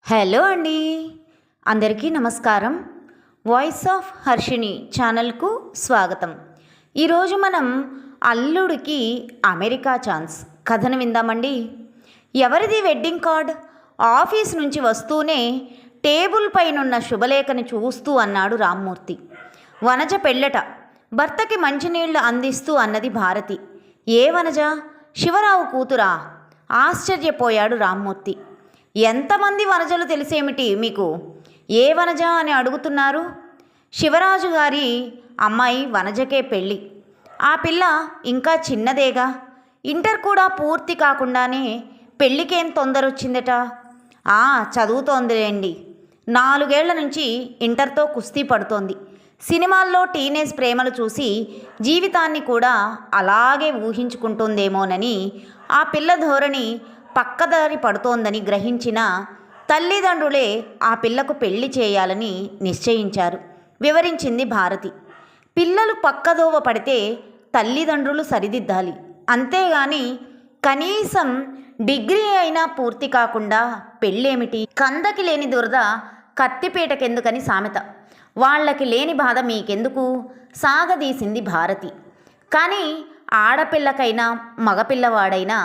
Hello అండి, అందరికీ నమస్కారం. వాయిస్ ఆఫ్ హర్షిని ఛానల్కు స్వాగతం. ఈరోజు మనం అల్లుడికి అమెరికా ఛాన్స్ కథను విందామండి. ఎవరిది వెడ్డింగ్ కార్డ్? ఆఫీస్ నుంచి వస్తూనే టేబుల్ పైనున్న శుభలేఖని చూస్తూ అన్నాడు రామ్మూర్తి. వనజ పెళ్ళట, భర్తకి మంచినీళ్లు అందిస్తూ అన్నది భారతి. ఏ వనజ? శివరావు కూతురా? ఆశ్చర్యపోయాడు రామ్మూర్తి. ఎంతమంది వనజలు తెలిసేమిటి మీకు? ఏ వనజ అని అడుగుతున్నారు? శివరాజు గారి అమ్మాయి వనజకే పెళ్ళి. ఆ పిల్ల ఇంకా చిన్నదేగా, ఇంటర్ కూడా పూర్తి కాకుండానే పెళ్ళికేం తొందరొచ్చిందట? చదువుతోందిలేండి. 4 ఏళ్ల నుంచి ఇంటర్తో కుస్తీ పడుతోంది. సినిమాల్లో టీనేజ్ ప్రేమలు చూసి జీవితాన్ని కూడా అలాగే ఊహించుకుంటుందేమోనని ఆ పిల్ల ధోరణి పక్కదారి పడుతోందని గ్రహించిన తల్లిదండ్రులే ఆ పిల్లకు పెళ్లి చేయాలని నిశ్చయించారు, వివరించింది భారతి. పిల్లలు పక్కదోవ పడితే తల్లిదండ్రులు సరిదిద్దాలి, అంతేగాని కనీసం డిగ్రీ అయినా పూర్తి కాకుండా పెళ్ళేమిటి? కందకి లేని దురద కత్తిపీటకెందుకని సామెత. వాళ్ళకి లేని బాధ మీకెందుకు? సాగదీసింది భారతి. కానీ ఆడపిల్లకైనా మగపిల్లవాడైనా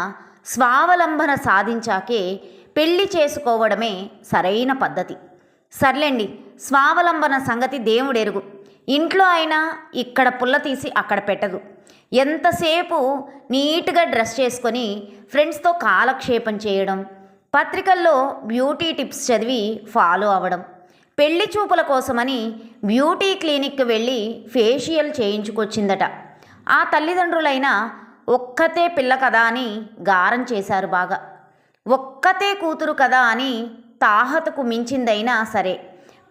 స్వావలంబన సాధించాకే పెళ్లి చేసుకోవడమే సరైన పద్ధతి. సర్లేండి, స్వావలంబన సంగతి దేవుడెరుగు. ఇంట్లో అయినా ఇక్కడ పుల్ల తీసి అక్కడ పెట్టదు. ఎంతసేపు నీట్గా డ్రెస్ చేసుకొని ఫ్రెండ్స్తో కాలక్షేపం చేయడం, పత్రికల్లో బ్యూటీ టిప్స్ చదివి ఫాలో అవ్వడం, పెళ్లి చూపుల కోసమని బ్యూటీ క్లినిక్కి వెళ్ళి ఫేషియల్ చేయించుకొచ్చిందట. ఆ తల్లిదండ్రులైనా ఒక్కతే పిల్ల కదా అని గారం చేశారు బాగా. ఒక్కతే కూతురు కదా అని తాహతకు మించిందైనా సరే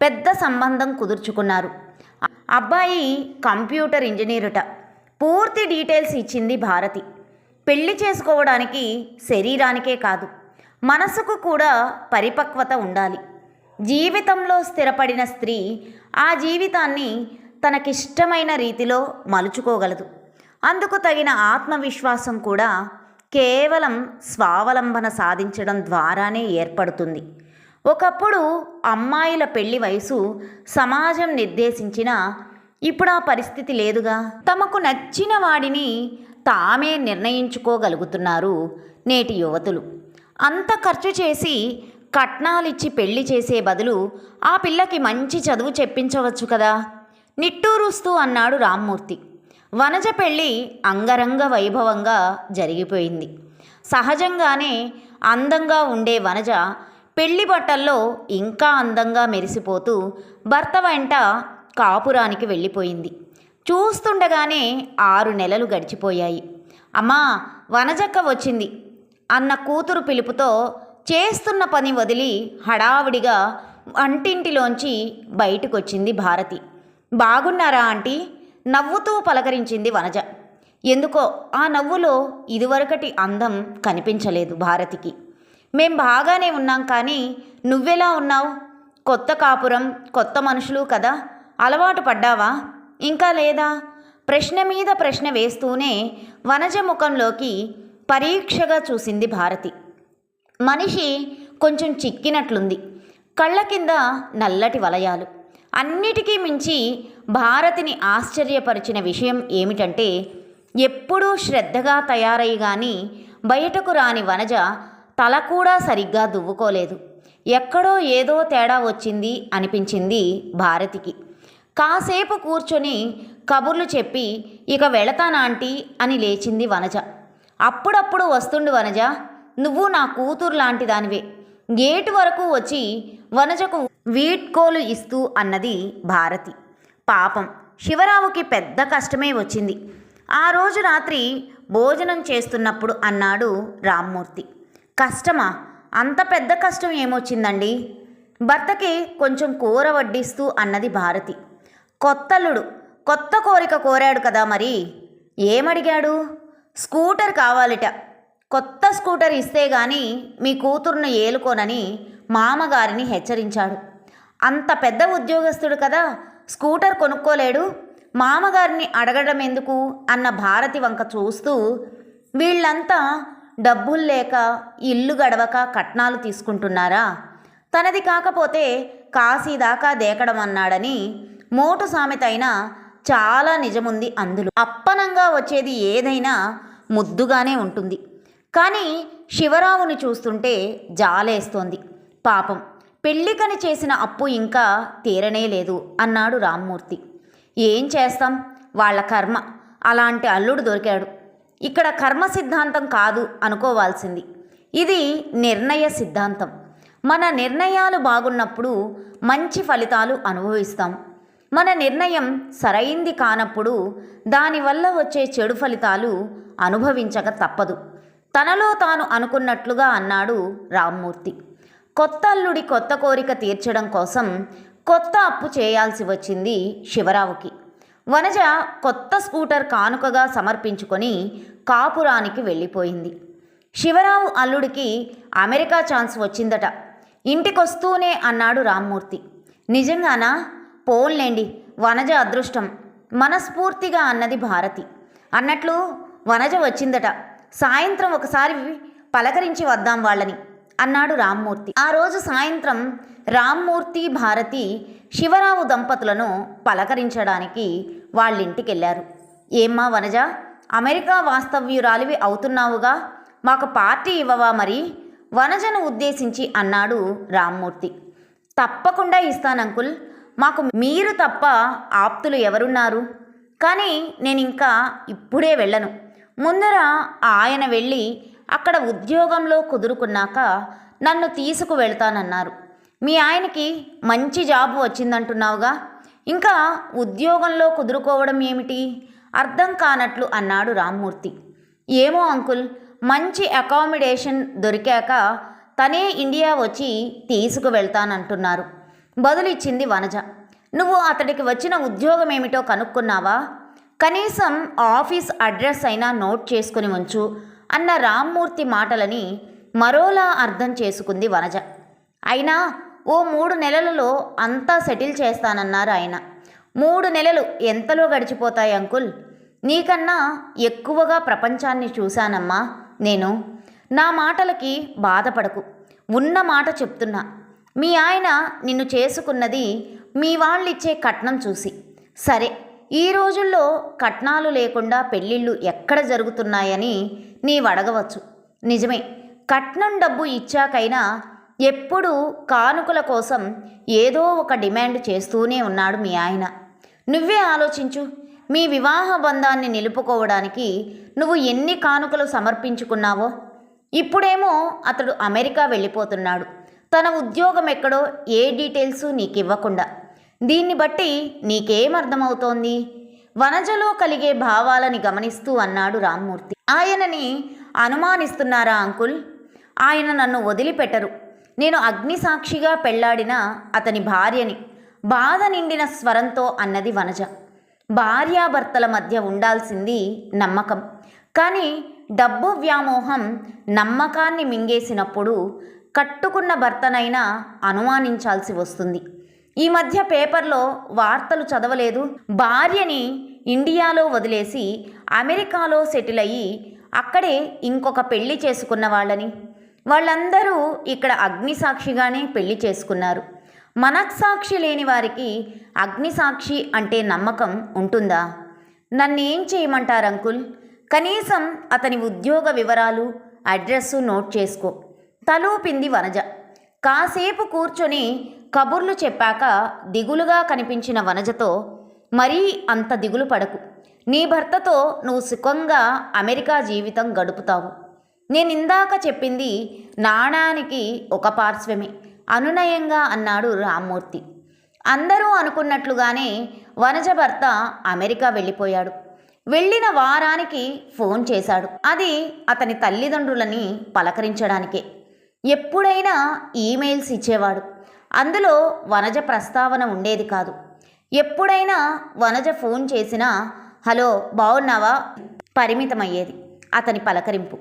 పెద్ద సంబంధం కుదుర్చుకున్నారు. అబ్బాయి కంప్యూటర్ ఇంజనీరుట. పూర్తి డీటెయిల్స్ ఇచ్చింది భారతి. పెళ్లి చేసుకోవడానికి శరీరానికే కాదు, మనసుకు కూడా పరిపక్వత ఉండాలి. జీవితంలో స్థిరపడిన స్త్రీ ఆ జీవితాన్ని తనకిష్టమైన రీతిలో మలుచుకోగలదు. అందుకు తగిన ఆత్మవిశ్వాసం కూడా కేవలం స్వావలంబన సాధించడం ద్వారానే ఏర్పడుతుంది. ఒకప్పుడు అమ్మాయిల పెళ్లి వయసు సమాజం నిర్దేశించినా ఇప్పుడు ఆ పరిస్థితి లేదుగా. తమకు నచ్చిన వాడిని తామే నిర్ణయించుకోగలుగుతున్నారు నేటి యువతులు. అంత ఖర్చు చేసి కట్నాలిచ్చి పెళ్లి చేసే బదులు ఆ పిల్లకి మంచి చదువు చెప్పించవచ్చు కదా, నిట్టూరుస్తూ అన్నాడు రామ్మూర్తి. వనజ పెళ్ళి అంగరంగ వైభవంగా జరిగిపోయింది. సహజంగానే అందంగా ఉండే వనజ పెళ్లి బట్టల్లో ఇంకా అందంగా మెరిసిపోతూ భర్త వెంట కాపురానికి వెళ్ళిపోయింది. చూస్తుండగానే 6 నెలలు గడిచిపోయాయి. అమ్మా, వనజక్క వచ్చింది అన్న కూతురు పిలుపుతో చేస్తున్న పని వదిలి హడావుడిగా వంటింటిలోంచి బయటకొచ్చింది భారతి. బాగున్నారా ఆంటీ? నవ్వుతూ పలకరించింది వనజ. ఎందుకో ఆ నవ్వులో ఇదివరకటి అందం కనిపించలేదు భారతికి. మేం బాగానే ఉన్నాం, కానీ నువ్వెలా ఉన్నావు? కొత్త కాపురం, కొత్త మనుషులు కదా, అలవాటు పడ్డావా? ఇంకా లేదా? ప్రశ్న మీద ప్రశ్న వేస్తూనే వనజ ముఖంలోకి పరీక్షగా చూసింది భారతి. మనిషి కొంచెం చిక్కినట్లుంది. కళ్ళ కింద నల్లటి వలయాలు. అన్నిటికీ మించి భారతిని ఆశ్చర్యపరిచిన విషయం ఏమిటంటే, ఎప్పుడూ శ్రద్ధగా తయారై గాని బయటకు రాని వనజ తల కూడా సరిగ్గా దువ్వుకోలేదు. ఎక్కడో ఏదో తేడా వచ్చింది అనిపించింది భారతికి. కాసేపు కూర్చొని కబుర్లు చెప్పి ఇక వెళతానాంటీ అని లేచింది వనజ. అప్పుడప్పుడు వస్తుండు వనజ, నువ్వు నా కూతురు లాంటి దానివే. గేటు వరకు వచ్చి వనజకు వీడ్కోలు ఇస్తూ అన్నది భారతి. పాపం శివరావుకి పెద్ద కష్టమే వచ్చింది. ఆ రోజు రాత్రి భోజనం చేస్తున్నప్పుడు అన్నాడు రామ్మూర్తి. కష్టమా? అంత పెద్ద కష్టం ఏమొచ్చిందండి? భర్తకి కొంచెం కూర వడ్డిస్తూ అన్నది భారతి. కొత్తల్లుడు కొత్త కోరిక కోరాడు కదా, మరి ఏమడిగాడు? స్కూటర్ కావాలిట. కొత్త స్కూటర్ ఇస్తే గాని మీ కూతురును ఏలుకోనని మామగారిని హెచ్చరించాడు. అంత పెద్ద ఉద్యోగస్తుడు కదా, స్కూటర్ కొనుక్కోలేడు, మామగారిని అడగడం ఎందుకు అన్న భారతి వంక చూస్తూ, వీళ్ళంతా డబ్బులు లేక ఇల్లు గడవక కట్నాలు తీసుకుంటున్నారా? తనది కాకపోతే కాశీ దాకా దేకడం అన్నాడని మోటు సామెత అయినా చాలా నిజముంది అందులో. అప్పనంగా వచ్చేది ఏదైనా ముద్దుగానే ఉంటుంది. కానీ శివరావుని చూస్తుంటే జాలేస్తోంది. పాపం, పెళ్ళికని చేసిన అప్పు ఇంకా తీరనే లేదు అన్నాడు రామ్మూర్తి. ఏం చేస్తాం, వాళ్ళ కర్మ, అలాంటి అల్లుడు దొరికాడు. ఇక్కడ కర్మ సిద్ధాంతం కాదు అనుకోవాల్సింది, ఇది నిర్ణయ సిద్ధాంతం. మన నిర్ణయాలు బాగున్నప్పుడు మంచి ఫలితాలు అనుభవిస్తాం. మన నిర్ణయం సరైంది కానప్పుడు దానివల్ల వచ్చే చెడు ఫలితాలు అనుభవించక తప్పదు. తనలో తాను అనుకున్నట్లుగా అన్నాడు రామ్మూర్తి. కొత్త అల్లుడి కొత్త కోరిక తీర్చడం కోసం కొత్త అప్పు చేయాల్సి వచ్చింది శివరావుకి. వనజ కొత్త స్కూటర్ కానుకగా సమర్పించుకొని కాపురానికి వెళ్ళిపోయింది. శివరావు అల్లుడికి అమెరికా ఛాన్స్ వచ్చిందట. ఇంటికొస్తూనే అన్నాడు రామ్మూర్తి. నిజంగానా? పోన్లేండి, వనజ అదృష్టం, మనస్ఫూర్తిగా అన్నది భారతి. అన్నట్లు వనజ వచ్చిందట, సాయంత్రం ఒకసారి పలకరించి వద్దాం వాళ్ళని అన్నాడు రామ్మూర్తి. ఆ రోజు సాయంత్రం రామ్మూర్తి, భారతి శివరావు దంపతులను పలకరించడానికి వాళ్ళింటికెళ్ళారు. ఏమ్మా వనజ, అమెరికా వాస్తవ్యురాలివి అవుతున్నావుగా, మాకు పార్టీ ఇవ్వవా మరి? వనజను ఉద్దేశించి అన్నాడు రామ్మూర్తి. తప్పకుండా ఇస్తానంకుల్, మాకు మీరు తప్ప ఆప్తులు ఎవరున్నారు? కానీ నేనింకా ఇప్పుడే వెళ్ళను. ముందర ఆయన వెళ్ళి అక్కడ ఉద్యోగంలో కుదురుకున్నాక నన్ను తీసుకువెళ్తానన్నారు. మీ ఆయనకి మంచి జాబ్ వచ్చిందంటున్నావుగా, ఇంకా ఉద్యోగంలో కుదురుకోవడం ఏమిటి? అర్థం కానట్లు అన్నాడు రామ్మూర్తి. ఏమో అంకుల్, మంచి అకామిడేషన్ దొరికాక తనే ఇండియా వచ్చి తీసుకువెళ్తానంటున్నారు బదులిచ్చింది వనజ. నువ్వు అతడికి వచ్చిన ఉద్యోగం ఏమిటో కనుక్కున్నావా? కనీసం ఆఫీస్ అడ్రస్ అయినా నోట్ చేసుకుని ఉంచు అన్న రామ్మూర్తి మాటలని మరోలా అర్థం చేసుకుంది వనజ. అయినా ఓ 3 నెలలలో అంతా సెటిల్ చేస్తానన్నారు ఆయన. 3 నెలలు ఎంతలో గడిచిపోతాయి అంకుల్? నీకన్నా ఎక్కువగా ప్రపంచాన్ని చూశానమ్మా నేను. నా మాటలకి బాధపడకు, ఉన్న మాట చెప్తున్నా. మీ ఆయన నిన్ను చేసుకున్నది మీ వాళ్ళిచ్చే కట్నం చూసి. సరే, ఈ రోజుల్లో కట్నాలు లేకుండా పెళ్ళిళ్ళు ఎక్కడ జరుగుతున్నాయని నీవడగవచ్చు. నిజమే, కట్నం డబ్బు ఇచ్చాకైనా ఎప్పుడూ కానుకల కోసం ఏదో ఒక డిమాండ్ చేస్తూనే ఉన్నాడు మీ ఆయన. నువ్వే ఆలోచించు, మీ వివాహ బంధాన్ని నిలుపుకోవడానికి నువ్వు ఎన్ని కానుకలు సమర్పించుకున్నావో. ఇప్పుడేమో అతడు అమెరికా వెళ్ళిపోతున్నాడు, తన ఉద్యోగం ఎక్కడో ఏ డీటెయిల్స్ నీకివ్వకుండా. దీన్ని బట్టి నీకేమర్థమవుతోంది? వనజలో కలిగే భావాలని గమనిస్తూ అన్నాడు రామ్మూర్తి. ఆయనని అనుమానిస్తున్నారా అంకుల్? ఆయన నన్ను వదిలిపెట్టరు. నేను అగ్నిసాక్షిగా పెళ్లాడిన అతని భార్యని బాధ నిండిన స్వరంతో అన్నది వనజ. భార్యాభర్తల మధ్య ఉండాల్సింది నమ్మకం. కానీ డబ్బు వ్యామోహం నమ్మకాన్ని మింగేసినప్పుడు కట్టుకున్న భర్తనైనా అనుమానించాల్సి వస్తుంది. ఈ మధ్య పేపర్లో వార్తలు చదవలేదు? భార్యని ఇండియాలో వదిలేసి అమెరికాలో సెటిల్ అయ్యి అక్కడే ఇంకొక పెళ్లి చేసుకున్న వాళ్ళని. వాళ్ళందరూ ఇక్కడ అగ్నిసాక్షిగానే పెళ్లి చేసుకున్నారు. మనస్సాక్షి లేని వారికి అగ్నిసాక్షి అంటే నమ్మకం ఉంటుందా? నన్నేం చేయమంటారు అంకుల్? కనీసం అతని ఉద్యోగ వివరాలు, అడ్రస్సు నోట్ చేసుకో తలూపింది వనజ. కాసేపు కూర్చొని కబుర్లు చెప్పాక దిగులుగా కనిపించిన వనజతో, మరీ అంత దిగులు పడకు, నీ భర్తతో నువ్వు సుఖంగా అమెరికా జీవితం గడుపుతావు. నేనిందాక చెప్పింది నాణానికి ఒక పార్శ్వమే అనునయంగా అన్నాడు రామ్మూర్తి. అందరూ అనుకున్నట్లుగానే వనజ భర్త అమెరికా వెళ్ళిపోయాడు. వెళ్ళిన వారానికి ఫోన్ చేశాడు. అది అతని తల్లిదండ్రులని పలకరించడానికే. ఎప్పుడైనా ఈమెయిల్స్ ఇచ్చేవాడు. అందులో వనజ ప్రస్తావన ఉండేది కాదు. ఎప్పుడైనా వనజ ఫోన్ చేసినా హలో బావున్నావా పరిమితమయ్యేది అతని పలకరింపు.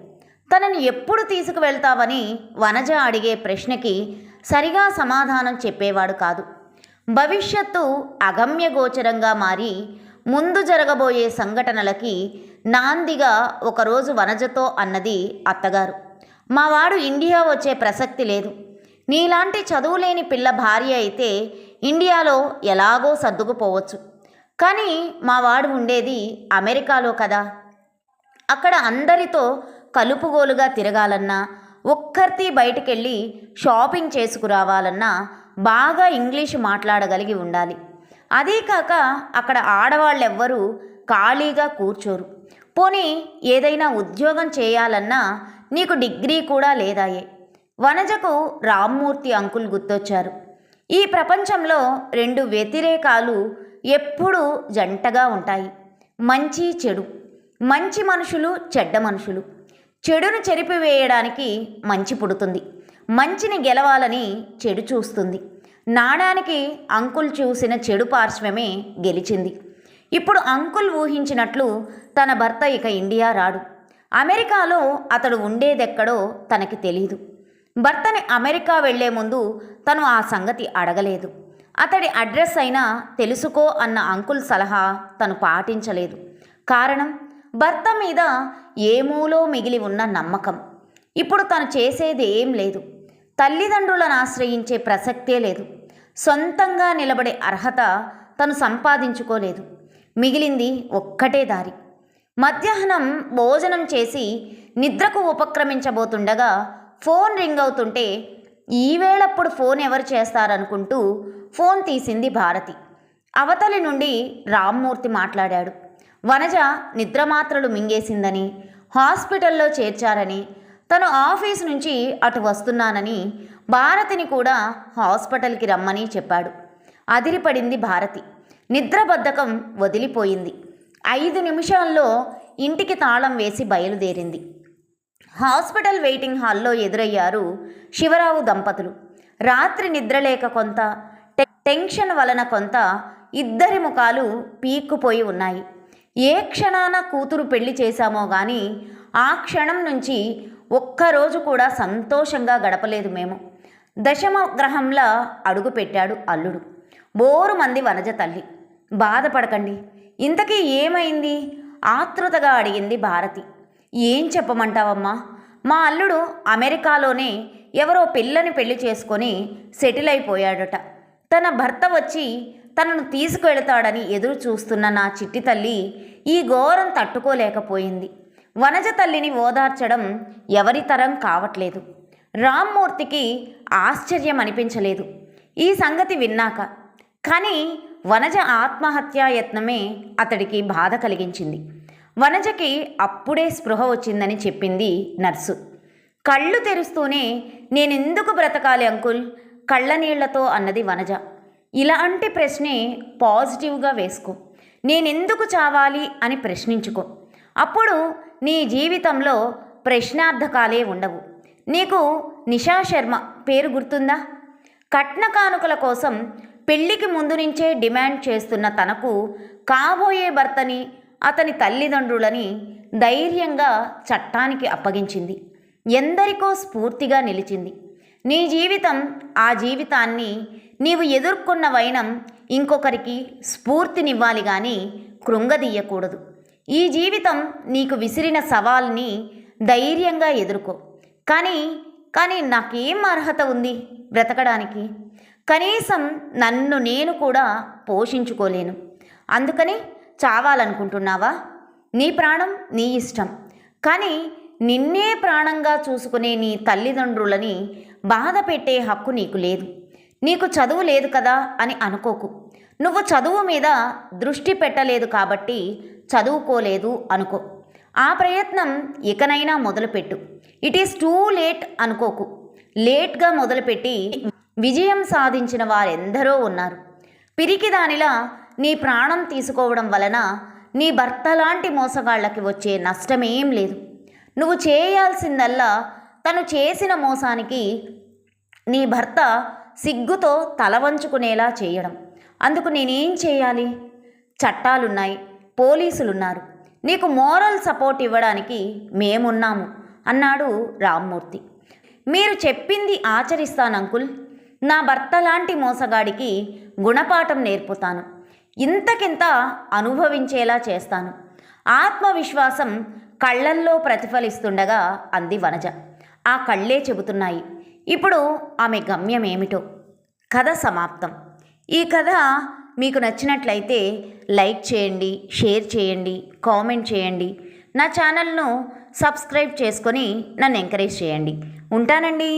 తనని ఎప్పుడు తీసుకువెళ్తావని వనజ అడిగే ప్రశ్నకి సరిగా సమాధానం చెప్పేవాడు కాదు. భవిష్యత్తు అగమ్యగోచరంగా మారి ముందు జరగబోయే సంఘటనలకి నాందిగా ఒకరోజు వనజతో అన్నది అత్తగారు, మా వాడు ఇండియా వచ్చే ప్రసక్తి లేదు. నీలాంటి చదువులేని పిల్ల భార్య అయితే ఇండియాలో ఎలాగో సర్దుకుపోవచ్చు. కానీ మా వాడు ఉండేది అమెరికాలో కదా. అక్కడ అందరితో కలుపుగోలుగా తిరగాలన్నా, ఒక్కర్తి బయటికెళ్ళి షాపింగ్ చేసుకురావాలన్నా బాగా ఇంగ్లీషు మాట్లాడగలిగి ఉండాలి. అదీ కాక అక్కడ ఆడవాళ్ళెవ్వరూ ఖాళీగా కూర్చోరు. పోనీ ఏదైనా ఉద్యోగం చేయాలన్నా నీకు డిగ్రీ కూడా లేదాయే. వనజకు రామ్మూర్తి అంకుల్ గుర్తొచ్చారు. ఈ ప్రపంచంలో రెండు వ్యతిరేకాలు ఎప్పుడూ జంటగా ఉంటాయి, మంచి చెడు. మంచి మనుషులు, చెడ్డ మనుషులు. చెడును చెరిపివేయడానికి మంచి పుడుతుంది, మంచిని గెలవాలని చెడు చూస్తుంది. నాణానికి అంకుల్ చూసిన చెడు పార్శ్వమే గెలిచింది. ఇప్పుడు అంకుల్ ఊహించినట్లు తన భర్త ఇక ఇండియా రాడు. అమెరికాలో అతడు ఉండేదెక్కడో తనకి తెలీదు. భర్తని అమెరికా వెళ్లే ముందు తను ఆ సంగతి అడగలేదు. అతడి అడ్రస్ అయినా తెలుసుకో అన్న అంకుల్ సలహా తను పాటించలేదు. కారణం, భర్త మీద ఏమూలో మిగిలి ఉన్న నమ్మకం. ఇప్పుడు తను చేసేది ఏం లేదు. తల్లిదండ్రులను ఆశ్రయించే ప్రసక్తే లేదు. సొంతంగా నిలబడే అర్హత తను సంపాదించుకోలేదు. మిగిలింది ఒక్కటే దారి. మధ్యాహ్నం భోజనం చేసి నిద్రకు ఉపక్రమించబోతుండగా ఫోన్ రింగ్ అవుతుంటే ఈవేళప్పుడు ఫోన్ ఎవరు చేస్తారనుకుంటూ ఫోన్ తీసింది భారతి. అవతలి నుండి రామ్మూర్తి మాట్లాడాడు. వనజ నిద్రమాత్రలు మింగేసిందని, హాస్పిటల్లో చేర్చారని, తను ఆఫీస్ నుంచి అటు వస్తున్నానని భారతిని కూడా హాస్పిటల్కి రమ్మని చెప్పాడు. అదిరిపడింది భారతి. నిద్రబద్ధకం వదిలిపోయింది. 5 నిమిషాల్లో ఇంటికి తాళం వేసి బయలుదేరింది. హాస్పిటల్ వెయిటింగ్ హాల్లో ఎదురయ్యారు శివరావు దంపతులు. రాత్రి నిద్రలేక కొంత, టెన్షన్ వలన కొంత ఇద్దరి ముఖాలు పీక్కుపోయి ఉన్నాయి. ఏ క్షణాన కూతురు పెళ్లి చేశామో గాని ఆ క్షణం నుంచి ఒక్కరోజు కూడా సంతోషంగా గడపలేదు మేము. దశమ గ్రహంలా అడుగుపెట్టాడు అల్లుడు. బోరు మంది వనజ తల్లి. బాధపడకండి, ఇంతకీ ఏమైంది? ఆతృతగా అడిగింది భారతి. ఏం చెప్పమంటావమ్మా? మా అల్లుడు అమెరికాలోనే ఎవరో పిల్లని పెళ్లి చేసుకొని సెటిల్ అయిపోయాడట. తన భర్త వచ్చి తనను తీసుకువెళతాడని ఎదురు చూస్తున్న నా చిట్టి తల్లి ఈ ఘోరం తట్టుకోలేకపోయింది. వనజ తల్లిని ఓదార్చడం ఎవరి తరం కావట్లేదు. రామ్మూర్తికి ఆశ్చర్యం అనిపించలేదు ఈ సంగతి విన్నాక. కానీ వనజ ఆత్మహత్యాయత్నమే అతడికి బాధ కలిగించింది. వనజకి అప్పుడే స్పృహ వచ్చిందని చెప్పింది నర్సు. కళ్ళు తెరుస్తూనే నేనెందుకు బ్రతకాలి అంకుల్, కళ్ళనీళ్లతో అన్నది వనజ. ఇలాంటి ప్రశ్నే పాజిటివ్గా వేసుకో. నేనెందుకు చావాలి అని ప్రశ్నించుకో. అప్పుడు నీ జీవితంలో ప్రశ్నార్థకాలే ఉండవు. నీకు నిషా శర్మ పేరు గుర్తుందా? కట్న కానుకల కోసం పెళ్లికి ముందు నుంచే డిమాండ్ చేస్తున్న తనకు కాబోయే భర్తని, అతని తల్లిదండ్రులని ధైర్యంగా చట్టానికి అప్పగించింది. ఎందరికో స్ఫూర్తిగా నిలిచింది. నీ జీవితం, ఆ జీవితాన్ని నీవు ఎదుర్కొన్న వైనం ఇంకొకరికి స్ఫూర్తినివ్వాలి కానీ కృంగదీయకూడదు. ఈ జీవితం నీకు విసిరిన సవాల్ని ధైర్యంగా ఎదుర్కో. కానీ నాకేం అర్హత ఉంది బ్రతకడానికి? కనీసం నన్ను నేను కూడా పోషించుకోలేను. అందుకని చావాలనుకుంటున్నావా? నీ ప్రాణం నీ ఇష్టం. కానీ నిన్నే ప్రాణంగా చూసుకునే నీ తల్లిదండ్రులని బాధ పెట్టే హక్కు నీకు లేదు. నీకు చదువు లేదు కదా అని అనుకోకు. నువ్వు చదువు మీద దృష్టి పెట్టలేదు కాబట్టి చదువుకోలేదు అనుకో. ఆ ప్రయత్నం ఇకనైనా మొదలుపెట్టు. ఇట్ ఈస్ టూ లేట్ అనుకోకు. లేట్గా మొదలుపెట్టి విజయం సాధించిన వారెందరో ఉన్నారు. పిరికిదానిలా నీ ప్రాణం తీసుకోవడం వలన నీ భర్త లాంటి మోసగాళ్లకి వచ్చే నష్టమేం లేదు. నువ్వు చేయాల్సిందల్లా తను చేసిన మోసానికి నీ భర్త సిగ్గుతో తల వంచుకునేలా చేయడం. అందుకు నేనేం చేయాలి? చట్టాలున్నాయి, పోలీసులున్నారు. నీకు మోరల్ సపోర్ట్ ఇవ్వడానికి మేమున్నాము అన్నాడు రామ్మూర్తి. మీరు చెప్పింది ఆచరిస్తాను అంకుల్. నా భర్త లాంటి మోసగాడికి గుణపాఠం నేర్పుతాను. ఇంతకింత అనుభవించేలా చేస్తాను. ఆత్మవిశ్వాసం కళ్ళల్లో ప్రతిఫలిస్తుండగా అంది వనజ. ఆ కళ్ళే చెబుతున్నాయి, ఇప్పుడు ఆమె గమ్యం ఏమిటో. కథ సమాప్తం. ఈ కథ మీకు నచ్చినట్లయితే లైక్ చేయండి, షేర్ చేయండి, కామెంట్ చేయండి. నా ఛానల్ను సబ్స్క్రైబ్ చేసుకొని నన్ను ఎంకరేజ్ చేయండి. ఉంటానండి.